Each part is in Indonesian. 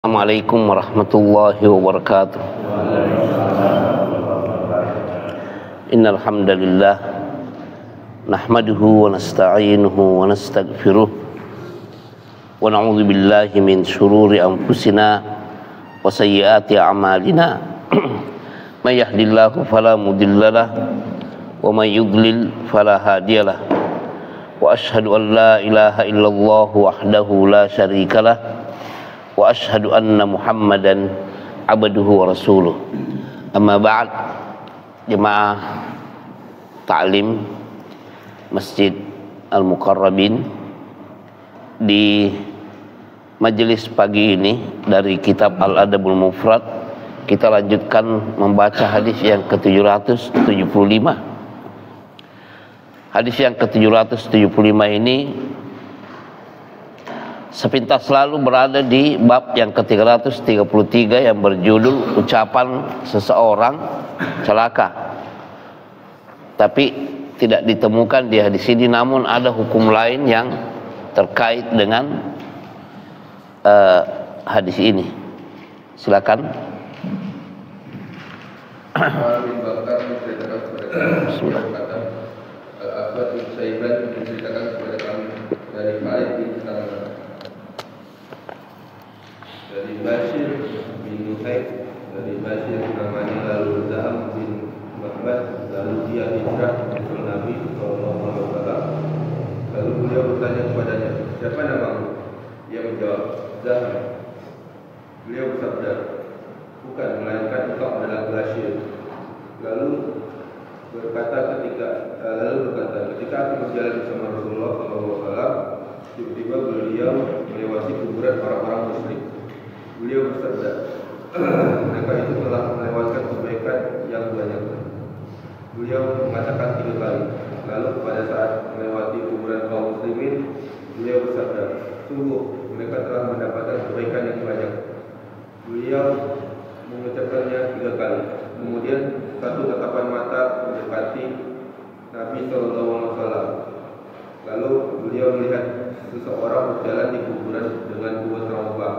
Assalamualaikum warahmatullahi wabarakatuh. Innal hamdalillah nahmaduhu wa nasta'inuhu wa nastaghfiruh wa na'udzu billahi min shururi anfusina wa sayyiati a'malina. May yahdihillahu fala mudhillalah wa may yudlil fala hadiyalah. Wa asyhadu an la ilaha illallah wahdahu la syarikalah wa asyhadu anna Muhammadan abduhu wa rasuluh. Amma ba'd. Jemaah ta'lim Masjid Al-Muqarrabin, di majelis pagi ini dari kitab Al-Adabul Mufrad kita lanjutkan membaca hadis yang ke-775. Hadis yang ke-775 ini sepintas selalu berada di bab yang ke-333 yang berjudul ucapan seseorang celaka. Tapi tidak ditemukan di hadis ini, namun ada hukum lain yang terkait dengan hadis ini. Silakan. Bismillah. Al-Abbad bin Saiban menceritakan kepada kami dari Khalid bin Salamah, dari Bashir bin Nuhaik, dari Bashir namanya, lalu Zaham bin Mahbad, lalu dia hijrah menyusul Nabi SAW. Lalu beliau bertanya kepadanya, siapa namamu? Dia menjawab, Zaham. Beliau bersabda, bukan, melainkan engkau adalah Bashir. Lalu berkata, ketika aku berjalan bersama Rasulullah SAW, tiba-tiba beliau melewati kuburan orang-orang musyrik. Beliau bersabda, mereka itu telah melewatkan kebaikan yang banyak. Beliau mengatakan 3 kali. Lalu pada saat melewati kuburan kaum muslimin, beliau bersabda, sungguh mereka telah mendapatkan kebaikan yang banyak. Beliau mengucapkannya 3 kali. Kemudian satu tatapan mata mendekati Nabi SAW. Lalu beliau melihat seseorang berjalan di kuburan dengan 2 terompah.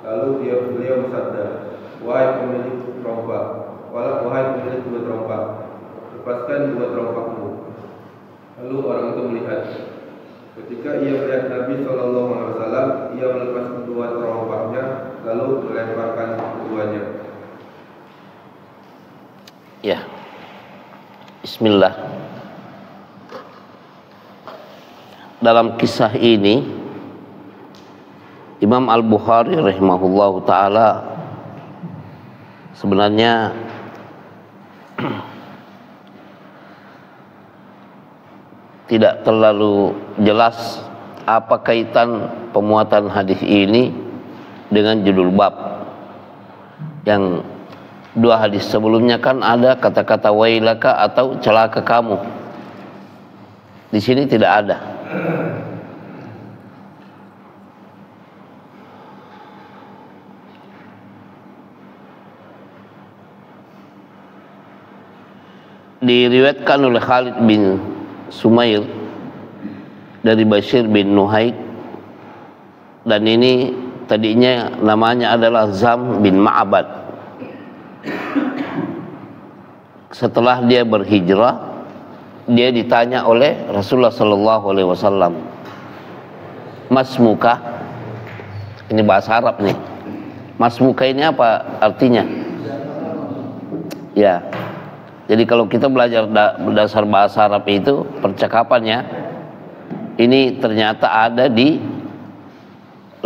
Lalu beliau bersabda, wahai pemilik terompah, wahai pemilik 2 terompah, lepaskan 2 terompahmu. Lalu orang itu melihat. Ketika ia melihat Nabi SAW, ia melepas 2 terompahnya, lalu melemparkan keduanya. Ya, Bismillah. Dalam kisah ini Imam Al-Bukhari rahimahullahu ta'ala sebenarnya tidak terlalu jelas apa kaitan pemuatan hadis ini dengan judul bab. Yang 2 hadis sebelumnya kan ada kata-kata wailaka atau celaka kamu. Di sini tidak ada. Diriwayatkan oleh Khalid bin Sumair dari Bashir bin Nuhaik, dan ini tadinya namanya adalah Zam bin Ma'bad. Setelah dia berhijrah, dia ditanya oleh Rasulullah SAW, Masmuka, ini bahasa Arab nih. Masmuka ini apa artinya? Ya. Jadi kalau kita belajar berdasar bahasa Arab itu, percakapannya ini ternyata ada di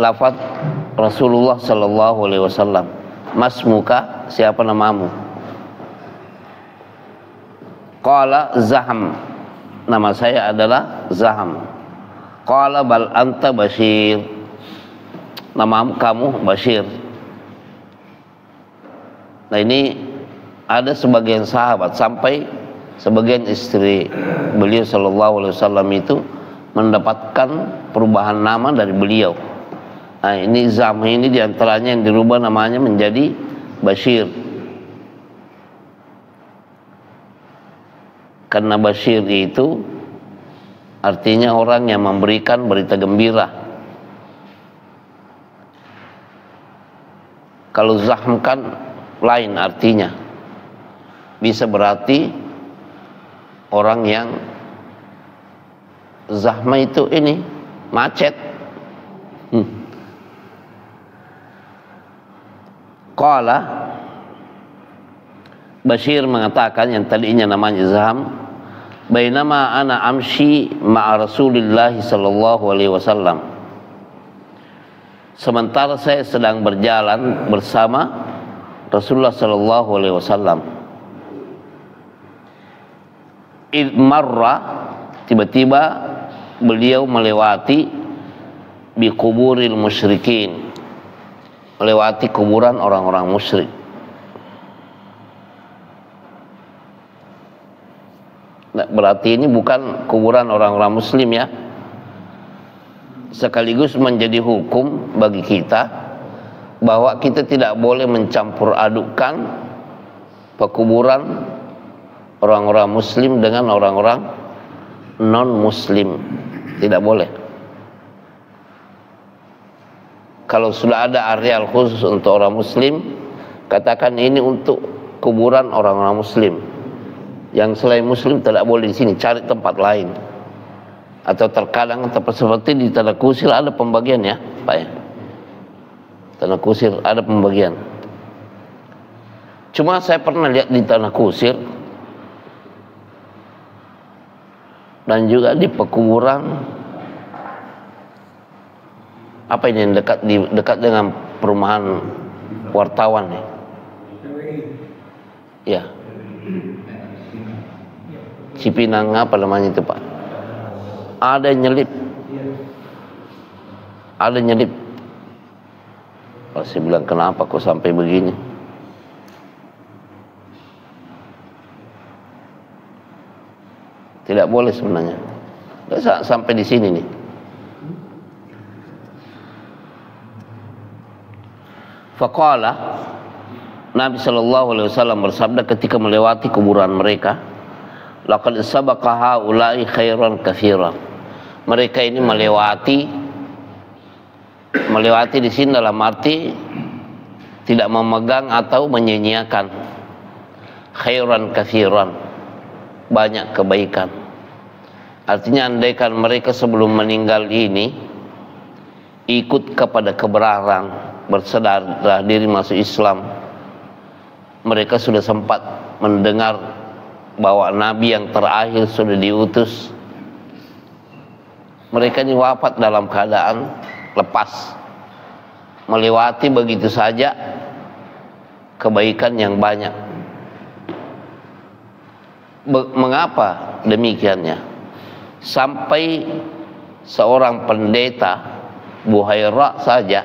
lafaz Rasulullah SAW. Masmuka, siapa namamu? Qala Zaham, nama saya adalah Zaham. Qala bal anta Bashir, nama kamu Bashir. Nah, ini ada sebagian sahabat, sampai sebagian istri beliau SAW itu mendapatkan perubahan nama dari beliau. Nah, ini Zam ini diantaranya yang dirubah namanya menjadi Bashir. Karena Bashir itu artinya orang yang memberikan berita gembira. Kalau zahm kan lain artinya, bisa berarti orang yang zahma itu ini macet. Qala Bashir mengatakan, yang tadinya namanya zahm, bainama ana amshi ma'a Rasulillah sallallahu alaihi wasallam, sementara saya sedang berjalan bersama Rasulullah sallallahu alaihi wasallam, id marra, tiba-tiba beliau melewati bi kuburil musyrikin, melewati kuburan orang-orang musyrik. Nah, berarti ini bukan kuburan orang-orang muslim ya. Sekaligus menjadi hukum bagi kita bahwa kita tidak boleh mencampur adukkan pekuburan orang-orang muslim dengan orang-orang non-muslim. Tidak boleh. Kalau sudah ada areal khusus untuk orang muslim, katakan ini untuk kuburan orang-orang muslim. Yang selain muslim tidak boleh di sini, cari tempat lain. Atau terkadang seperti di Tanah Kusir ada pembagian ya, Pak ya. Tanah Kusir ada pembagian. Cuma saya pernah lihat di Tanah Kusir dan juga di pekuburan apa ini yang dekat dengan perumahan wartawan nih. Ya. Cipinang apa namanya itu Pak? Ada nyelip. Ada nyelip. Kalau saya bilang kenapa kok sampai begini? Tidak boleh sebenarnya. Sampai di sini nih. Faqala, Nabi sallallahu alaihi wasallam bersabda ketika melewati kuburan mereka, laqad sabaqa haula'i khairan katsiran. Mereka ini melewati di sini dalam arti tidak memegang atau menyia-nyiakan. Khairan katsiran, banyak kebaikan. Artinya andaikan mereka sebelum meninggal ini ikut kepada kebenaran, bersedar diri masuk Islam, mereka sudah sempat mendengar bahwa Nabi yang terakhir sudah diutus. Mereka ini wafat dalam keadaan lepas, melewati begitu saja kebaikan yang banyak. Mengapa demikiannya? Sampai seorang pendeta Buhaira saja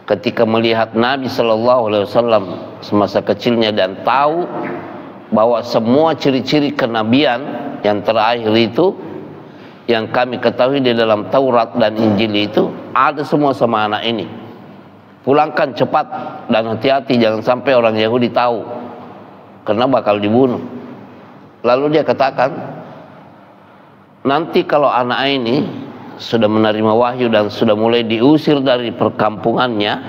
ketika melihat Nabi sallallahu alaihi wasallam semasa kecilnya dan tahu bahwa semua ciri-ciri kenabian yang terakhir itu yang kami ketahui di dalam Taurat dan Injil itu ada semua sama anak ini. Pulangkan cepat dan hati-hati, jangan sampai orang Yahudi tahu, karena bakal dibunuh. Lalu dia katakan, nanti kalau anak ini sudah menerima wahyu dan sudah mulai diusir dari perkampungannya,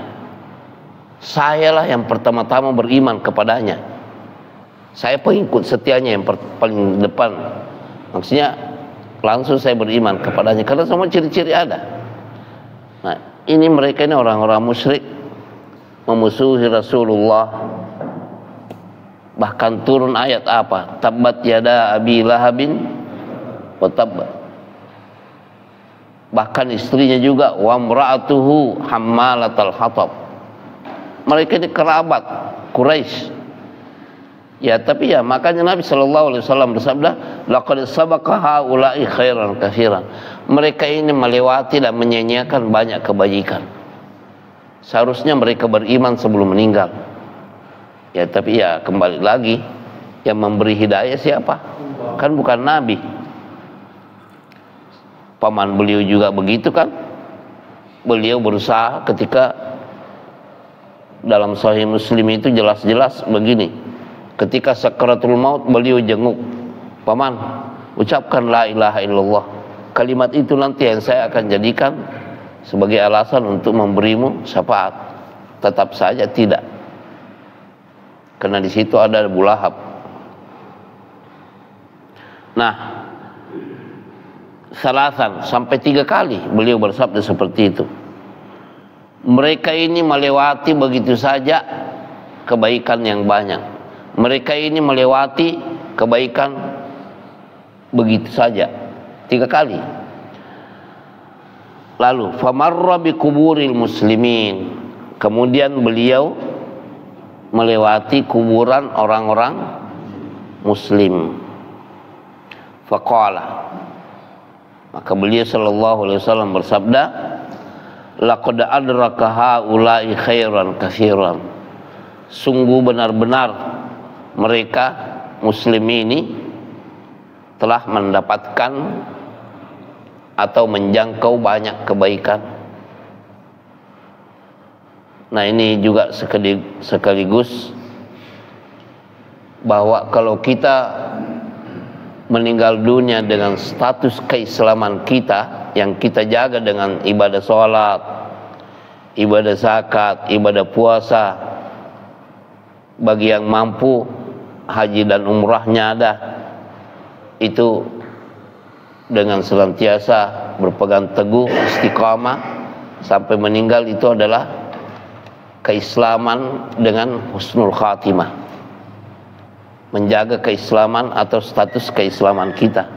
sayalah yang pertama-tama beriman kepadanya. Saya pengikut setianya yang paling depan. Maksudnya langsung saya beriman kepadanya karena semua ciri-ciri ada. Nah, ini mereka ini orang-orang musyrik, memusuhi Rasulullah. Bahkan turun ayat apa? Tabbat yada abi lahabin wa tabbat. Bahkan istrinya juga wa imra'atuhu hammalatal hatab. Mereka ini kerabat Quraisy. Ya, tapi ya makanya Nabi sallallahu alaihi wasallam bersabda, laqad sabaqa haula'i khairan katsiran. Mereka ini melewati dan menyanyiakan banyak kebaikan. Seharusnya mereka beriman sebelum meninggal. Ya, tapi ya kembali lagi, yang memberi hidayah siapa? Kan bukan Nabi. Paman beliau juga begitu kan? Beliau berusaha ketika dalam Sahih Muslim itu jelas-jelas begini. Ketika sakaratul maut beliau jenguk, paman, ucapkan la ilaha illallah. Kalimat itu nanti yang saya akan jadikan sebagai alasan untuk memberimu syafaat. Tetap saja tidak, karena di situ ada Abu Lahab. Nah, salasan sampai 3 kali beliau bersabda seperti itu. Mereka ini melewati begitu saja kebaikan yang banyak. Mereka ini melewati kebaikan begitu saja 3 kali. Lalu famarra bi kuburil muslimin, kemudian beliau melewati kuburan orang-orang muslim. Faqala, maka beliau sallallahu alaihi wasallam bersabda, laqad adraka haula'i khairan katsiran. Sungguh benar-benar mereka muslim ini telah mendapatkan atau menjangkau banyak kebaikan. Nah, ini juga sekaligus bahwa kalau kita meninggal dunia dengan status keislaman kita yang kita jaga dengan ibadah sholat, ibadah zakat, ibadah puasa, bagi yang mampu haji dan umrahnya ada, itu dengan senantiasa berpegang teguh istiqamah sampai meninggal, itu adalah keislaman dengan husnul khatimah, menjaga keislaman atau status keislaman kita.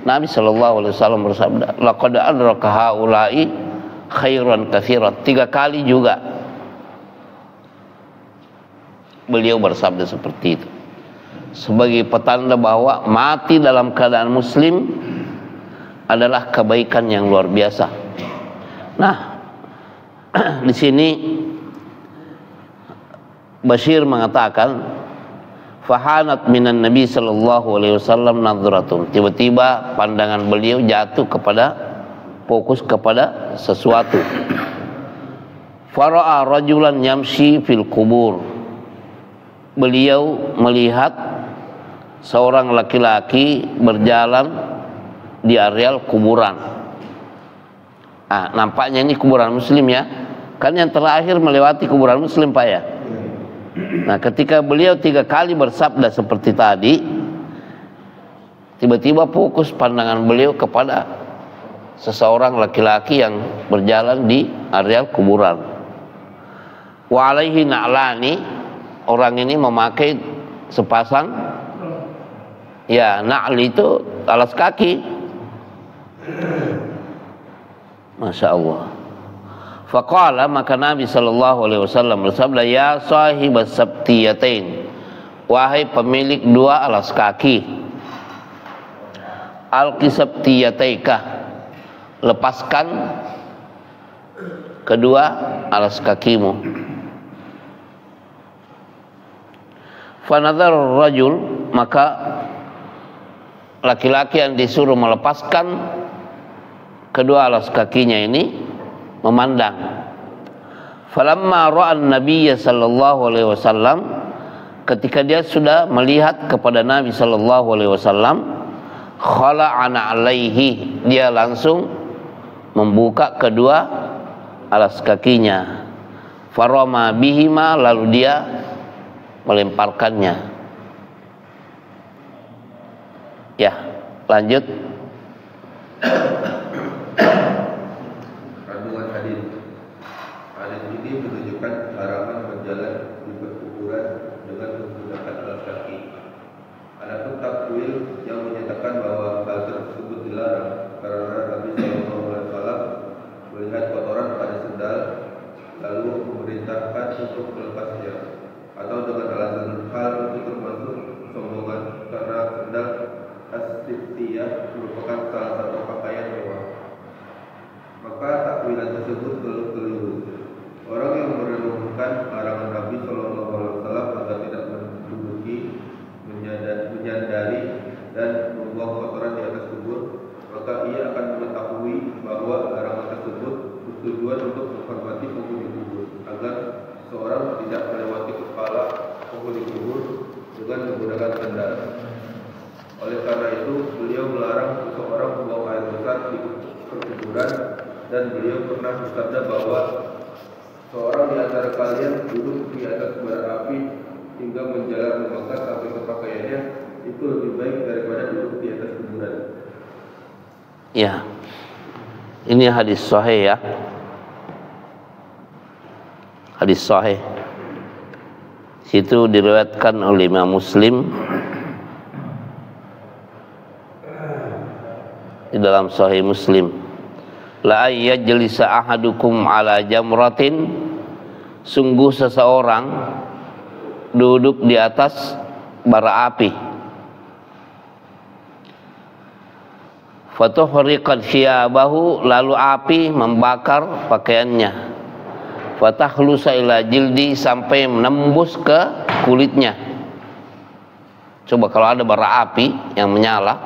Nabi sallallahu alaihi wasallam bersabda, laqad adraka haula'i khairan katsiran. 3 kali juga beliau bersabda seperti itu, sebagai petanda bahwa mati dalam keadaan muslim adalah kebaikan yang luar biasa. Nah, di sini Bashir mengatakan, fahanat minan Nabi sallallahu alaihi wasallam nadratun. Tiba-tiba pandangan beliau jatuh kepada, fokus kepada sesuatu. Fara'a rajulan yamshi fil kubur. Beliau melihat seorang laki-laki berjalan di areal kuburan. Nampaknya ini kuburan muslim ya. Kan yang terakhir melewati kuburan muslim, Pak ya. Nah, ketika beliau 3 kali bersabda seperti tadi, tiba-tiba fokus pandangan beliau kepada seseorang laki-laki yang berjalan di areal kuburan. Wa alaihi na'lani, orang ini memakai sepasang, ya, na'l itu alas kaki. Masya Allah. Faqala, maka Nabi sallallahu alaihi wasallam bersabda, ya sahibas sabtiyatain, wahai pemilik 2 alas kaki, alqi sabtiyataika, lepaskan kedua alas kakimu. Fanadhar rajul, maka laki-laki yang disuruh melepaskan kedua alas kakinya ini memandang. Falamma ra'an Nabiyya sallallahu alaihi wasallam, ketika dia sudah melihat kepada Nabi sallallahu alaihi wasallam, khala'ana alaihi, dia langsung membuka kedua alas kakinya. Farama bihima, lalu dia melemparkannya. Ya, lanjut. Kandungan hadis. Hadis ini menunjukkan larangan berjalan di perkuburan dengan menggunakan alas kaki. Adapun takwil yang menyatakan bahwa hal tersebut dilarang karena Nabi sallallahu alaihi wasallam melihat kotoran pada sendal lalu memerintahkan untuk melepasnya, atau dengan alasan hal itu termasuk sombongan karena sendal as-sittiyah merupakan salah satu pakaian mewah, maka takwilan tersebut keliru. Orang yang merenungkan larangan Nabi sallallahu alaihi wasallam agar tidak menduduki, menyandari dan membuang kotoran di atas kubur, maka ia akan mengetahui bahwa larangan tersebut bertujuan untuk menghormati penghuni kubur, agar seorang tidak melewati kepala penghuni kubur dengan menggunakan sandal. Oleh karena itu, beliau melarang seseorang membuang air besar di perkuburan, dan beliau pernah bersabda bahwa seorang di antara kalian duduk di atas bara api hingga menjalar membakar sampai ke pakaiannya, itu lebih baik daripada duduk di atas kuburan. Ya, ini hadis sahih ya. Hadis sahih. Situ diriwayatkan oleh Imam Muslim di dalam Sahih Muslim. La ayyajlisa ahadukum ala jamratin, sungguh seseorang duduk di atas bara api. Fatuhriqat thiyabahu, lalu api membakar pakaiannya. Fatahlusa ila jildi, sampai menembus ke kulitnya. Coba kalau ada bara api yang menyala,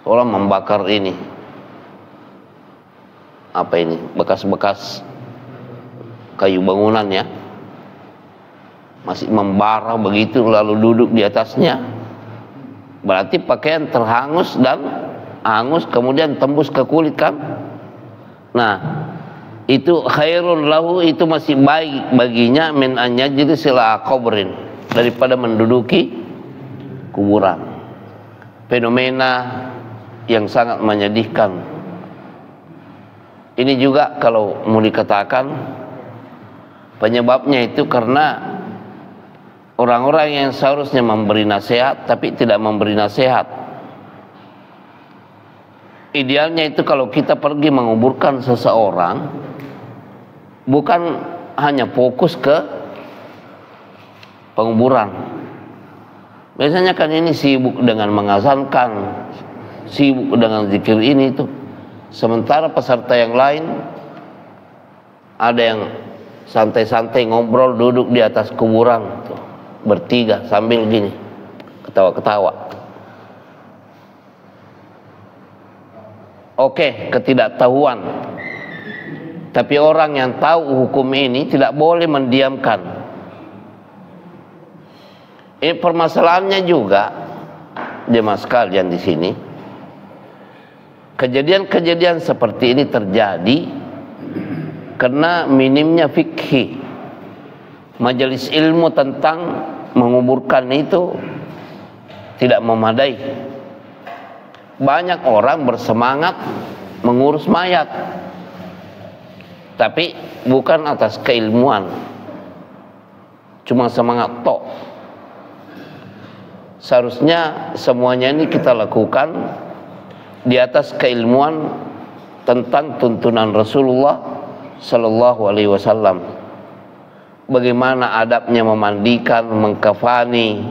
orang membakar ini, apa ini, bekas-bekas kayu bangunan ya, masih membara begitu, lalu duduk di atasnya, berarti pakaian terhangus dan hangus, kemudian tembus ke kulit kan. Nah, itu khairun lahu, itu masih baik baginya min an yajlisa ila qabrin, daripada menduduki kuburan. Fenomena yang sangat menyedihkan. Ini juga kalau mau dikatakan penyebabnya itu karena orang-orang yang seharusnya memberi nasihat tapi tidak memberi nasihat. Idealnya itu kalau kita pergi menguburkan seseorang, bukan hanya fokus ke penguburan. Biasanya kan ini sibuk dengan mengazankan, sibuk dengan zikir ini itu. Sementara peserta yang lain ada yang santai-santai ngobrol duduk di atas kuburan tuh, bertiga sambil gini ketawa-ketawa. Oke, ketidaktahuan. Tapi orang yang tahu hukum ini tidak boleh mendiamkan. Ini permasalahannya juga, jemaah sekalian di sini. Kejadian-kejadian seperti ini terjadi karena minimnya fikih. Majelis ilmu tentang menguburkan itu tidak memadai. Banyak orang bersemangat mengurus mayat, tapi bukan atas keilmuan, cuma semangat tok. Seharusnya semuanya ini kita lakukan di atas keilmuan tentang tuntunan Rasulullah Sallallahu Alaihi Wasallam. Bagaimana adabnya memandikan, mengkafani,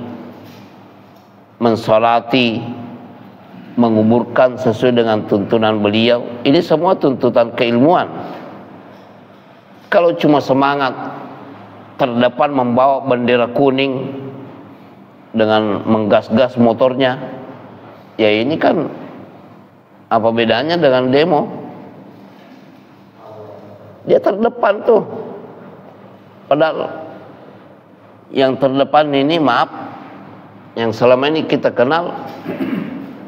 mensolati, menguburkan sesuai dengan tuntunan beliau. Ini semua tuntutan keilmuan. Kalau cuma semangat terdepan membawa bendera kuning dengan menggas-gas motornya, ya ini kan apa bedanya dengan demo? Dia terdepan tuh, padahal yang terdepan ini, maaf, yang selama ini kita kenal,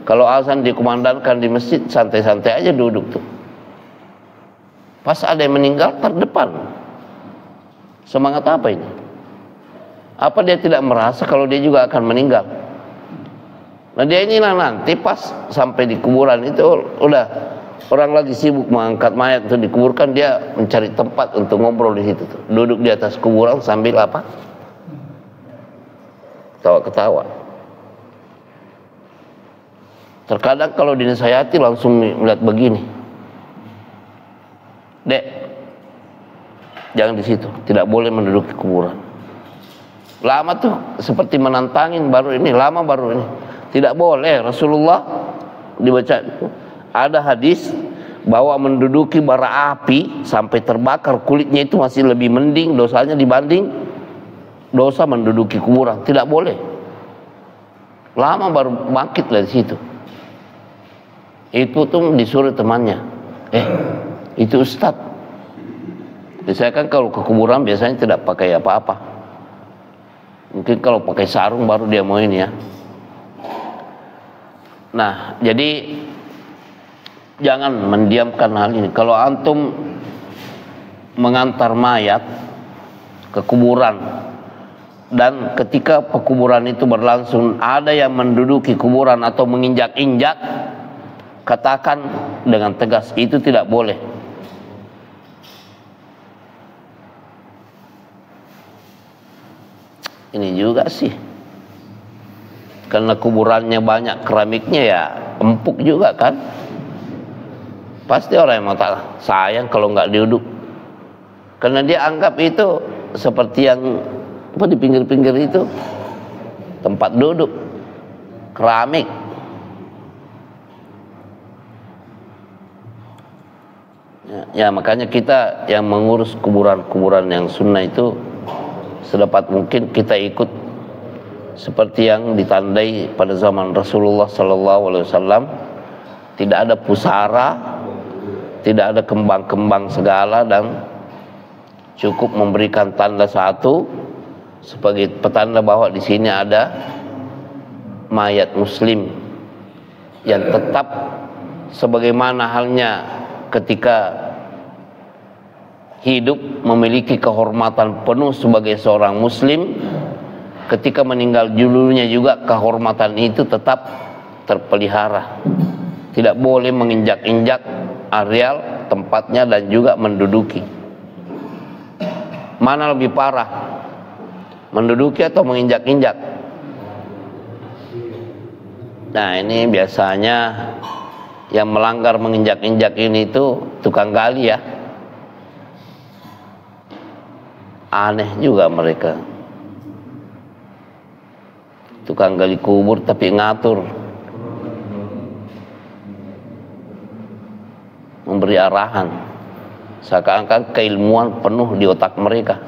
kalau azan dikumandangkan di masjid, santai-santai aja duduk tuh. Pas ada yang meninggal, terdepan. Semangat apa ini? Apa dia tidak merasa kalau dia juga akan meninggal? Nah dia inilah nanti pas sampai di kuburan itu, udah orang lagi sibuk mengangkat mayat untuk dikuburkan, dia mencari tempat untuk ngobrol di situ tuh. Duduk di atas kuburan sambil apa? Ketawa-ketawa. Terkadang kalau dinasihati langsung melihat begini, Dek, jangan di situ, tidak boleh menduduki kuburan. Lama tuh seperti menantangin, baru ini, lama baru ini, tidak boleh. Rasulullah dibaca ada hadis bahwa menduduki bara api sampai terbakar kulitnya itu masih lebih mending dosanya dibanding dosa menduduki kuburan. Tidak boleh. Lama baru bangkit dari situ. Itu tuh disuruh temannya, itu ustadz. Saya kan kalau ke kuburan biasanya tidak pakai apa-apa. Mungkin kalau pakai sarung baru dia mau ini ya. Nah, jadi Jangan mendiamkan hal ini. Kalau antum mengantar mayat ke kuburan dan ketika pekuburan itu berlangsung ada yang menduduki kuburan atau menginjak-injak, katakan dengan tegas itu tidak boleh. Ini juga sih, karena kuburannya banyak keramiknya ya empuk juga kan. Pasti orang yang mau sayang kalau nggak duduk, karena dia anggap itu seperti yang apa di pinggir-pinggir itu tempat duduk keramik. Ya makanya kita yang mengurus kuburan-kuburan yang sunnah itu sedapat mungkin kita ikut seperti yang ditandai pada zaman Rasulullah SAW. Tidak ada pusara, tidak ada kembang-kembang segala, dan cukup memberikan tanda satu sebagai petanda bahwa di sini ada mayat muslim yang tetap sebagaimana halnya ketika hidup memiliki kehormatan penuh sebagai seorang muslim, ketika meninggal dulunya juga kehormatan itu tetap terpelihara. Tidak boleh menginjak-injak areal tempatnya dan juga menduduki. Mana lebih parah, menduduki atau menginjak-injak? Nah ini biasanya yang melanggar menginjak-injak ini itu tukang gali ya. Aneh juga mereka, tukang gali kubur tapi ngatur, memberi arahan, seakan-akan keilmuan penuh di otak mereka.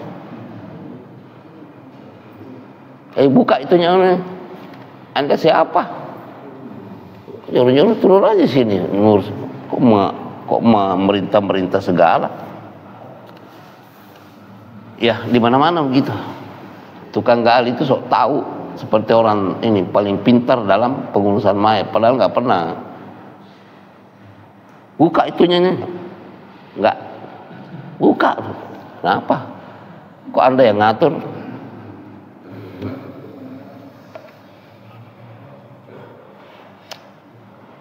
Buka itunya, Anda siapa? Nyuruh-nyuruh turun aja sini, ngurus. Kok merintah-merintah segala? Ya di mana-mana begitu. Tukang gali itu sok tahu, seperti orang ini paling pintar dalam pengurusan mayat, padahal nggak pernah. Buka itunya nih, nggak buka. Kenapa? Kok Anda yang ngatur?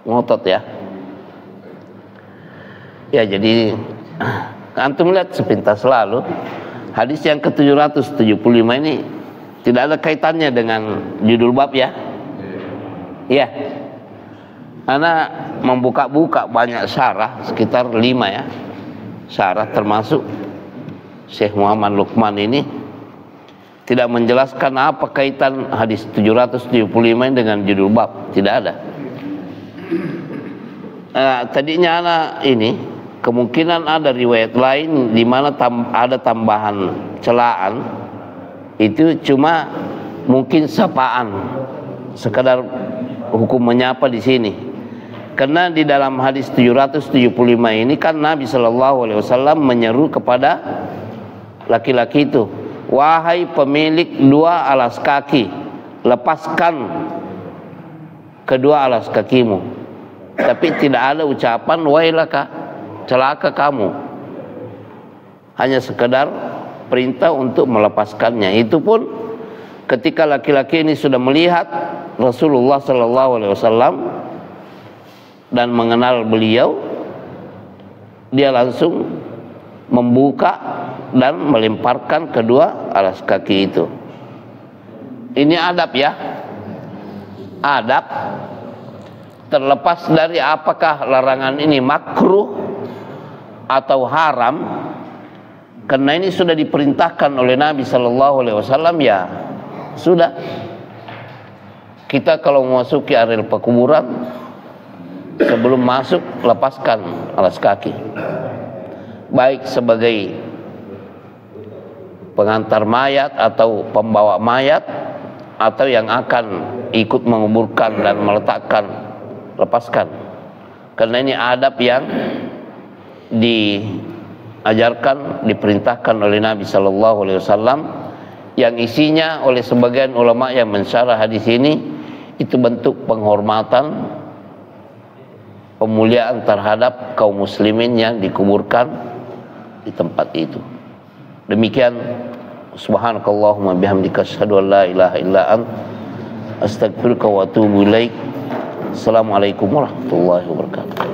Ngotot ya. Ya jadi antum lihat sepintas lalu hadis yang ke-775 ini tidak ada kaitannya dengan judul bab ya. Iya. Karena membuka-buka banyak syarah, sekitar 5 ya. Syarah termasuk Syekh Muhammad Luqman ini tidak menjelaskan apa kaitan hadis 775 ini dengan judul bab, tidak ada. Tadinya anak ini kemungkinan ada riwayat lain di mana ada tambahan celaan, itu cuma mungkin sapaan, sekadar hukum menyapa di sini. Karena di dalam hadis 775 ini kan Nabi SAW menyeru kepada laki-laki itu, wahai pemilik 2 alas kaki, lepaskan kedua alas kakimu. Tapi tidak ada ucapan wailaka, celaka kamu. Hanya sekedar perintah untuk melepaskannya. Itu pun ketika laki-laki ini sudah melihat Rasulullah SAW dan mengenal beliau, dia langsung membuka dan melemparkan kedua alas kaki itu. Ini adab ya, adab. Terlepas dari apakah larangan ini makruh atau haram, karena ini sudah diperintahkan oleh Nabi SAW, ya sudah. Kita kalau memasuki areal pekuburan, sebelum masuk lepaskan alas kaki, baik sebagai pengantar mayat atau pembawa mayat atau yang akan ikut menguburkan dan meletakkan, lepaskan. Karena ini adab yang diajarkan, diperintahkan oleh Nabi SAW, yang isinya oleh sebagian ulama yang mensyarah hadis ini itu bentuk penghormatan pemuliaan terhadap kaum muslimin yang dikuburkan di tempat itu. Demikian, subhanakallahumma bihamdika asyhadu an la ilaha illa anta astaghfiruka wa atubu ilaik. Assalamualaikum warahmatullahi wabarakatuh.